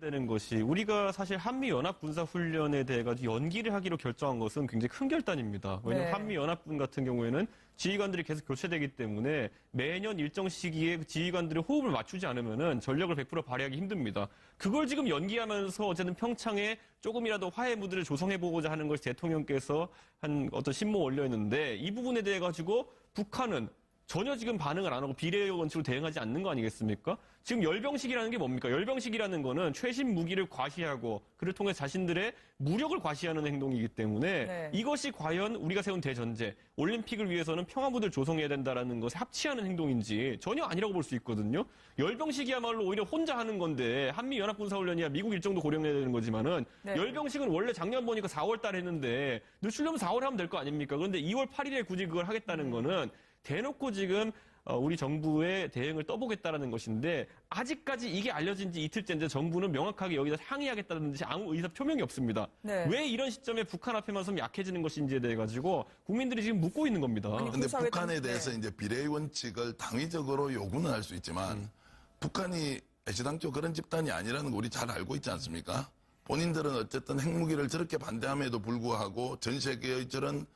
되는 것이 우리가 사실 한미연합군사훈련에 대해 가지고 연기를 하기로 결정한 것은 굉장히 큰 결단입니다. 왜냐하면 한미연합군 같은 경우에는 지휘관들이 계속 교체되기 때문에 매년 일정 시기에 지휘관들의 호흡을 맞추지 않으면은 전력을 100% 발휘하기 힘듭니다. 그걸 지금 연기하면서 어쨌든 평창에 조금이라도 화해 무드를 조성해보고자 하는 것이 대통령께서 한 어떤 신모 원료였는데 이 부분에 대해 가지고 북한은 전혀 지금 반응을 안 하고 비례 원칙으로 대응하지 않는 거 아니겠습니까? 지금 열병식이라는 게 뭡니까? 열병식이라는 거는 최신 무기를 과시하고 그를 통해 자신들의 무력을 과시하는 행동이기 때문에 이것이 과연 우리가 세운 대전제, 올림픽을 위해서는 평화무드를 조성해야 된다라는 것에 합치하는 행동인지 전혀 아니라고 볼 수 있거든요. 열병식이야말로 오히려 혼자 하는 건데 한미연합군사훈련이야 미국 일정도 고려해야 되는 거지만은 열병식은 원래 작년 보니까 4월 달에 했는데 늦추려면 4월에 하면 될 거 아닙니까? 그런데 2월 8일에 굳이 그걸 하겠다는 거는 대놓고 지금 우리 정부의 대응을 떠보겠다라는 것인데 아직까지 이게 알려진 지 이틀째인데 정부는 명확하게 여기다 항의하겠다는 듯이 아무 의사 표명이 없습니다. 왜 이런 시점에 북한 앞에만 서면 약해지는 것인지에 대해 가지고 국민들이 지금 묻고 있는 겁니다. 그런데 북한에 대해서 이제 비례 원칙을 당위적으로 요구는 할 수 있지만 북한이 애시당초 그런 집단이 아니라는 거 우리 잘 알고 있지 않습니까? 본인들은 어쨌든 핵무기를 저렇게 반대함에도 불구하고 전 세계의 저런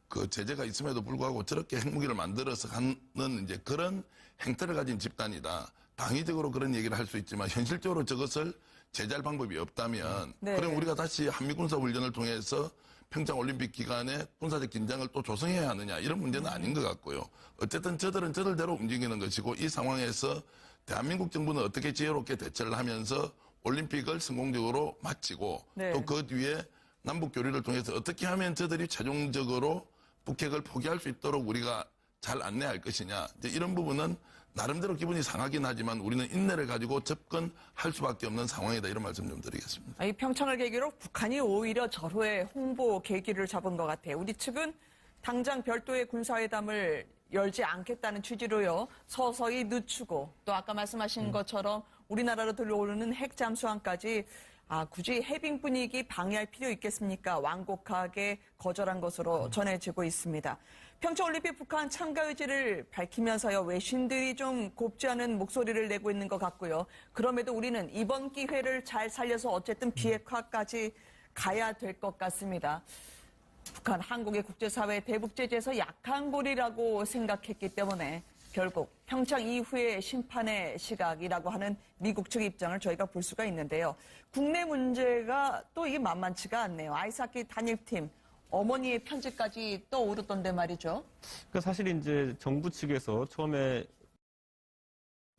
그 제재가 있음에도 불구하고 저렇게 핵무기를 만들어서 하는 이제 그런 행태를 가진 집단이다. 당위적으로 그런 얘기를 할 수 있지만 현실적으로 저것을 제재할 방법이 없다면 그럼 우리가 다시 한미군사훈련을 통해서 평창올림픽 기간에 군사적 긴장을 또 조성해야 하느냐 이런 문제는 아닌 것 같고요. 어쨌든 저들은 저들대로 움직이는 것이고 이 상황에서 대한민국 정부는 어떻게 지혜롭게 대처를 하면서 올림픽을 성공적으로 마치고 또 그 뒤에 남북 교류를 통해서 어떻게 하면 저들이 최종적으로 북핵을 포기할 수 있도록 우리가 잘 안내할 것이냐. 이제 이런 부분은 나름대로 기분이 상하긴 하지만 우리는 인내를 가지고 접근할 수밖에 없는 상황이다. 이런 말씀 좀 드리겠습니다. 이 평창을 계기로 북한이 오히려 절호의 홍보 계기를 잡은 것 같아요. 우리 측은 당장 별도의 군사회담을 열지 않겠다는 취지로요. 서서히 늦추고 또 아까 말씀하신 것처럼 우리나라로 들어오는 핵 잠수함까지 굳이 해빙 분위기 방해할 필요 있겠습니까? 완곡하게 거절한 것으로 전해지고 있습니다. 평창올림픽 북한 참가 의지를 밝히면서요. 외신들이 좀 곱지 않은 목소리를 내고 있는 것 같고요. 그럼에도 우리는 이번 기회를 잘 살려서 어쨌든 비핵화까지 가야 될 것 같습니다. 북한 한국의 국제사회 대북 제재에서 약한 고리라고 생각했기 때문에 결국 평창 이후의 심판의 시각이라고 하는 미국 측 입장을 저희가 볼 수가 있는데요. 국내 문제가 또 이게 만만치가 않네요. 아이스하키 단일팀 어머니의 편지까지 떠오르던데 말이죠. 그러니까 사실 이제 정부 측에서 처음에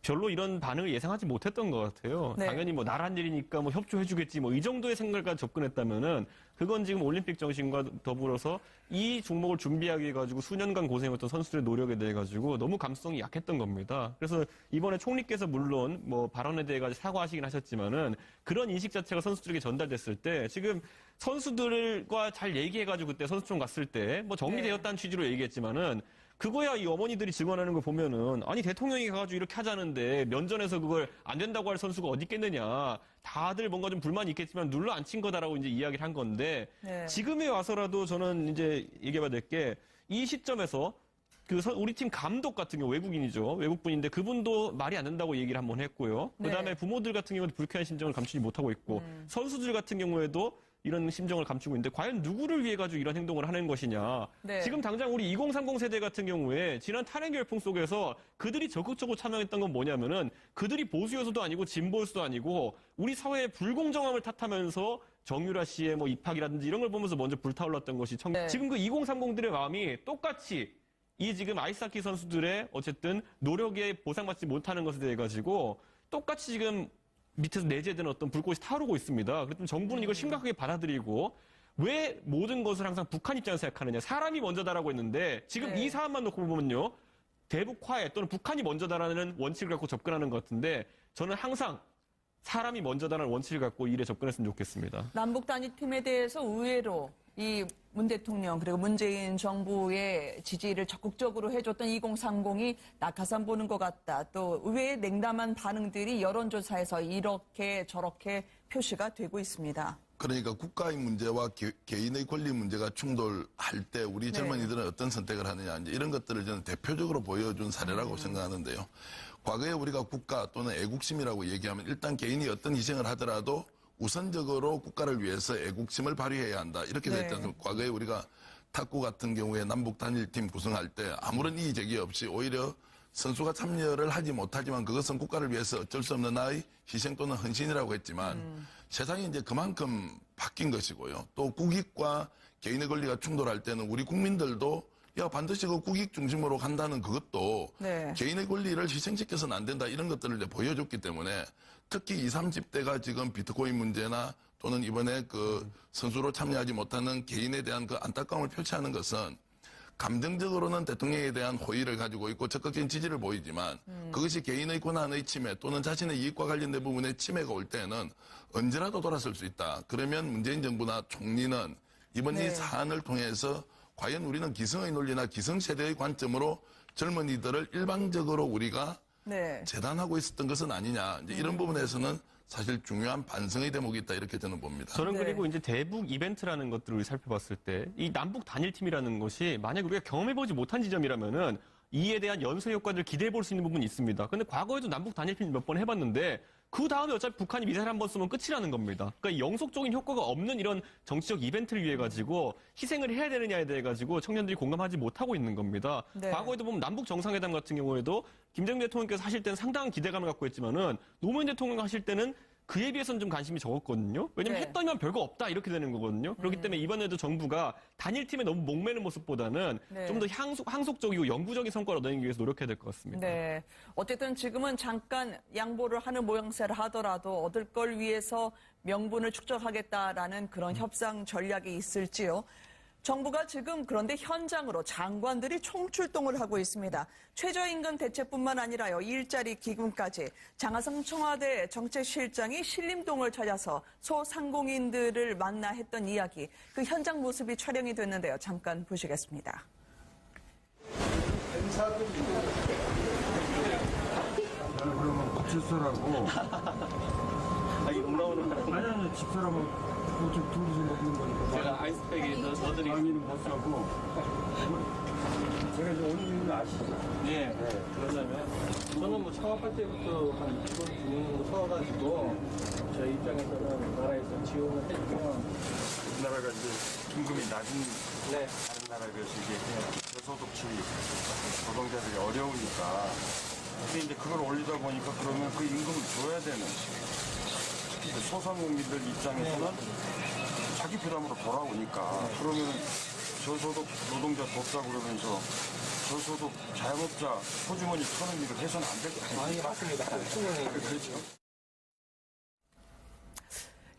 별로 이런 반응을 예상하지 못했던 것 같아요. 당연히 뭐 나란 일이니까 뭐 협조해주겠지 뭐 이 정도의 생각까지 접근했다면은 그건 지금 올림픽 정신과 더불어서 이 종목을 준비하기 위해 가지고 수년간 고생했던 선수들의 노력에 대해 가지고 너무 감수성이 약했던 겁니다. 그래서 이번에 총리께서 물론 뭐 발언에 대해 가지고 사과하시긴 하셨지만은 그런 인식 자체가 선수들에게 전달됐을 때 지금 선수들과 잘 얘기해가지고 그때 선수촌 갔을 때 뭐 정리되었다는 취지로 얘기했지만은 그거야 이 어머니들이 증언하는 걸 보면은 아니 대통령이 가가지고 이렇게 하자는데 면전에서 그걸 안 된다고 할 선수가 어디 있겠느냐. 다들 뭔가 좀 불만이 있겠지만 눌러 앉힌 거다라고 이제 이야기를 한 건데 지금에 와서라도 저는 이제 얘기해봐야 될 게 이 시점에서 우리 팀 감독 같은 경우 외국인이죠. 외국분인데 그분도 말이 안 된다고 얘기를 한번 했고요. 그다음에 부모들 같은 경우도 불쾌한 심정을 감추지 못하고 있고 선수들 같은 경우에도 이런 심정을 감추고 있는데 과연 누구를 위해 가지고 이런 행동을 하는 것이냐. 지금 당장 우리 2030 세대 같은 경우에 지난 탄핵 열풍 속에서 그들이 적극적으로 참여했던 건 뭐냐면은 그들이 보수 요소도 아니고 진보 요소도 아니고 우리 사회의 불공정함을 탓하면서 정유라 씨의 뭐 입학이라든지 이런 걸 보면서 먼저 불타올랐던 것이 지금 그 2030들의 마음이 똑같이 이 지금 아이스하키 선수들의 어쨌든 노력에 보상받지 못하는 것에 대해 가지고 똑같이 지금 밑에서 내재된 어떤 불꽃이 타오르고 있습니다. 그렇다면 정부는 이걸 심각하게 받아들이고 왜 모든 것을 항상 북한 입장에서 생각하느냐. 사람이 먼저다라고 했는데 지금 이 사안만 놓고 보면요. 대북 화해 또는 북한이 먼저다라는 원칙을 갖고 접근하는 것 같은데 저는 항상 사람이 먼저다라는 원칙을 갖고 일에 접근했으면 좋겠습니다. 남북 단일팀에 대해서 의외로 이 문 대통령 그리고 문재인 정부의 지지를 적극적으로 해줬던 2030이 낙하산 보는 것 같다. 또 의외의 냉담한 반응들이 여론조사에서 이렇게 저렇게 표시가 되고 있습니다. 그러니까 국가의 문제와 개인의 권리 문제가 충돌할 때 우리 젊은이들은 어떤 선택을 하느냐, 이제 이런 것들을 저는 대표적으로 보여준 사례라고 생각하는데요. 과거에 우리가 국가 또는 애국심이라고 얘기하면 일단 개인이 어떤 희생을 하더라도 우선적으로 국가를 위해서 애국심을 발휘해야 한다. 이렇게 네. 됐지 않습니까? 과거에 우리가 탁구 같은 경우에 남북 단일팀 구성할 때 아무런 이의 제기 없이 오히려 선수가 참여를 하지 못하지만 그것은 국가를 위해서 어쩔 수 없는 나의 희생 또는 헌신이라고 했지만 세상이 이제 그만큼 바뀐 것이고요. 또 국익과 개인의 권리가 충돌할 때는 우리 국민들도 야 반드시 그 국익 중심으로 간다는 그것도 네. 개인의 권리를 희생시켜서는 안 된다 이런 것들을 이제 보여줬기 때문에 특히 20, 30대가 지금 비트코인 문제나 또는 이번에 그 선수로 참여하지 못하는 개인에 대한 그 안타까움을 표시하는 것은 감정적으로는 대통령에 대한 호의를 가지고 있고 적극적인 지지를 보이지만 그것이 개인의 권한의 침해 또는 자신의 이익과 관련된 부분에 침해가 올 때는 언제라도 돌아설 수 있다. 그러면 문재인 정부나 총리는 이번 네. 이 사안을 통해서 과연 우리는 기성의 논리나 기성세대의 관점으로 젊은이들을 일방적으로 우리가 네. 재단하고 있었던 것은 아니냐. 이제 이런 부분에서는 사실 중요한 반성의 대목이 있다 이렇게 저는 봅니다. 저는 네. 그리고 이제 대북 이벤트라는 것들을 살펴봤을 때 이 남북 단일팀이라는 것이 만약 우리가 경험해보지 못한 지점이라면은 이에 대한 연쇄 효과를 기대해 볼 수 있는 부분이 있습니다. 근데 과거에도 남북 단일팀 몇 번 해봤는데 그 다음에 어차피 북한이 미사일 한 번 쏘면 끝이라는 겁니다. 그러니까 영속적인 효과가 없는 이런 정치적 이벤트를 위해 가지고 희생을 해야 되느냐에 대해 가지고 청년들이 공감하지 못하고 있는 겁니다. 네. 과거에도 보면 남북 정상회담 같은 경우에도 김정일 대통령께서 하실 때는 상당한 기대감을 갖고 했지만은 노무현 대통령 하실 때는 그에 비해서는 좀 관심이 적었거든요. 왜냐면 네. 했더니만 별거 없다 이렇게 되는 거거든요. 그렇기 때문에 이번에도 정부가 단일팀에 너무 목매는 모습보다는 네. 좀 더 항속적이고 영구적인 성과를 얻기 위해서 노력해야 될 것 같습니다. 네. 어쨌든 지금은 잠깐 양보를 하는 모양새를 하더라도 얻을 걸 위해서 명분을 축적하겠다라는 그런 협상 전략이 있을지요. 정부가 지금 그런데 현장으로 장관들이 총출동을 하고 있습니다. 최저임금 대책뿐만 아니라요, 일자리 기금까지 장하성 청와대 정책실장이 신림동을 찾아서 소상공인들을 만나 했던 이야기, 그 현장 모습이 촬영이 됐는데요. 잠깐 보시겠습니다. 그러면 집사라고. 아니, 농담으로 아니, 집사라고. 좀 둘이서 먹는 거니까. 제가 아이스팩에 넣어드리겠습니다. 아미는 못 사고. 제가 이제 오는 거 아시죠? 네. 그러려면 저는 뭐 창업할 때부터 한 1번 중으로 서가지고 저희 입장에서는 나라에서 지원을 해주면 우리나라가 이제 임금이 낮은 네. 다른 나라에 비해서 이게 저소득층 노동자들이 어려우니까 근데 이제 그걸 올리다 보니까 그러면 그 임금을 줘야 되는 소상공인들 입장에서는 자기 부담으로 돌아오니까 그러면 저소득 노동자 돕자 그러면서 저소득 자영업자 소주머니 터는 일을 해서는 안 될 거 아닙니까? 맞습니다. 충분히 그렇죠.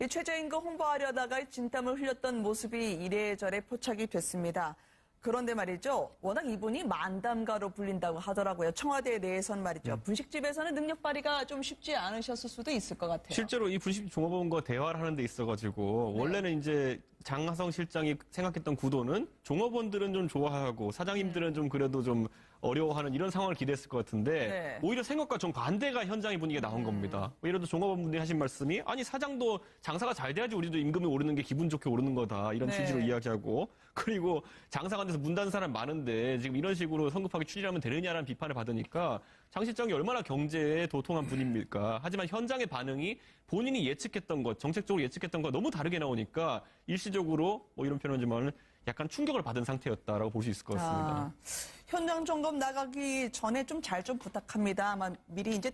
이 최저임금 홍보하려다가 진땀을 흘렸던 모습이 이래저래 포착이 됐습니다. 그런데 말이죠. 워낙 이분이 만담가로 불린다고 하더라고요. 청와대 내에선 말이죠. 분식집에서는 능력 발휘가 좀 쉽지 않으셨을 수도 있을 것 같아요. 실제로 이 분식 종업원과 대화를 하는 데 있어가지고 원래는 이제 장하성 실장이 생각했던 구도는 종업원들은 좀 좋아하고 사장님들은 좀 그래도 좀 어려워하는 이런 상황을 기대했을 것 같은데 네. 오히려 생각과 좀 반대가 현장의 분위기가 나온 겁니다. 예를 들어 종업원분들이 하신 말씀이 아니 사장도 장사가 잘 돼야지 우리도 임금이 오르는 게 기분 좋게 오르는 거다 이런 네. 취지로 이야기하고 그리고 장사가 안 돼서 문 닫은 사람 많은데 지금 이런 식으로 성급하게 추진하면 되느냐라는 비판을 받으니까 장 실장이 얼마나 경제에 도통한 분입니까? 하지만 현장의 반응이 본인이 예측했던 것, 정책적으로 예측했던 것 너무 다르게 나오니까 일시적으로 뭐 이런 표현이지만 약간 충격을 받은 상태였다라고 볼 수 있을 것 같습니다. 현장 점검 나가기 전에 좀 잘 좀 부탁합니다. 아마 미리 이제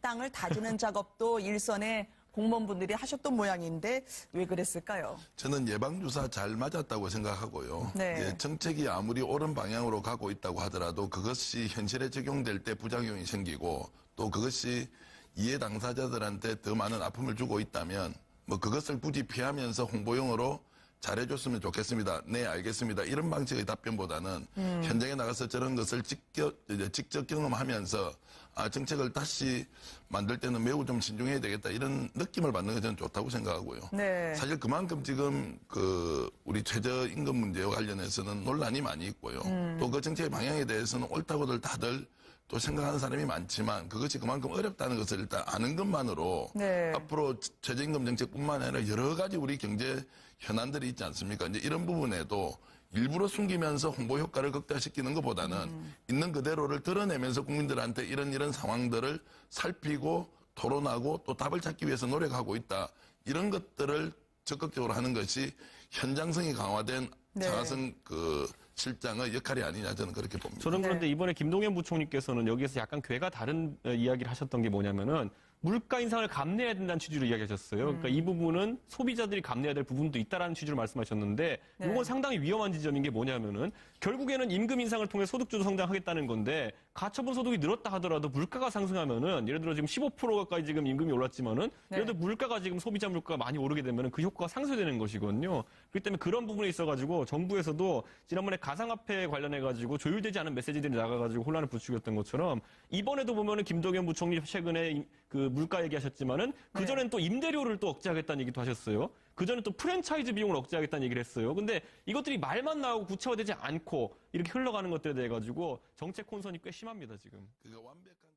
땅을 다지는 작업도 일선에 공무원분들이 하셨던 모양인데 왜 그랬을까요? 저는 예방주사 잘 맞았다고 생각하고요. 네. 예, 정책이 아무리 옳은 방향으로 가고 있다고 하더라도 그것이 현실에 적용될 때 부작용이 생기고 또 그것이 이해 당사자들한테 더 많은 아픔을 주고 있다면 뭐 그것을 굳이 피하면서 홍보용으로 잘해줬으면 좋겠습니다. 네, 알겠습니다. 이런 방식의 답변보다는 현장에 나가서 저런 것을 직접 경험하면서 정책을 다시 만들 때는 매우 좀 신중해야 되겠다. 이런 느낌을 받는 게 저는 좋다고 생각하고요. 네. 사실 그만큼 지금 우리 최저임금 문제와 관련해서는 논란이 많이 있고요. 또 그 정책의 방향에 대해서는 옳다고들 다들 또 생각하는 사람이 많지만 그것이 그만큼 어렵다는 것을 일단 아는 것만으로 네. 앞으로 최저임금 정책뿐만 아니라 여러 가지 우리 경제 현안들이 있지 않습니까? 이제 이런 부분에도 일부러 숨기면서 홍보 효과를 극대화시키는 것보다는 있는 그대로를 드러내면서 국민들한테 이런 상황들을 살피고 토론하고 또 답을 찾기 위해서 노력하고 있다. 이런 것들을 적극적으로 하는 것이 현장성이 강화된 네. 장하성 실장의 역할이 아니냐 저는 그렇게 봅니다. 저는 그런데 네. 이번에 김동연 부총리께서는 여기에서 약간 궤가 다른 이야기를 하셨던 게 뭐냐면은 물가 인상을 감내해야 된다는 취지로 이야기하셨어요. 그러니까 이 부분은 소비자들이 감내해야 될 부분도 있다라는 취지로 말씀하셨는데 네. 이건 상당히 위험한 지점인 게 뭐냐면은 결국에는 임금 인상을 통해 소득주도 성장하겠다는 건데 가처분 소득이 늘었다 하더라도 물가가 상승하면은 예를 들어 지금 15% 가까이 지금 임금이 올랐지만은 네. 예를 들어 물가가 지금 소비자 물가가 많이 오르게 되면은 그 효과가 상쇄되는 것이거든요. 그렇기 때문에 그런 부분에 있어가지고 정부에서도 지난번에 가상화폐 관련해가지고 조율되지 않은 메시지들이 나가가지고 혼란을 부추겼던 것처럼 이번에도 보면은 김동연 부총리 최근에 그 물가 얘기하셨지만은 그전엔 또 임대료를 또 억제하겠다는 얘기도 하셨어요. 그전엔 또 프랜차이즈 비용을 억제하겠다는 얘기를 했어요. 근데 이것들이 말만 나오고 구체화되지 않고 이렇게 흘러가는 것들에 대해 가지고 정책 혼선이 꽤 심합니다, 지금. 완벽한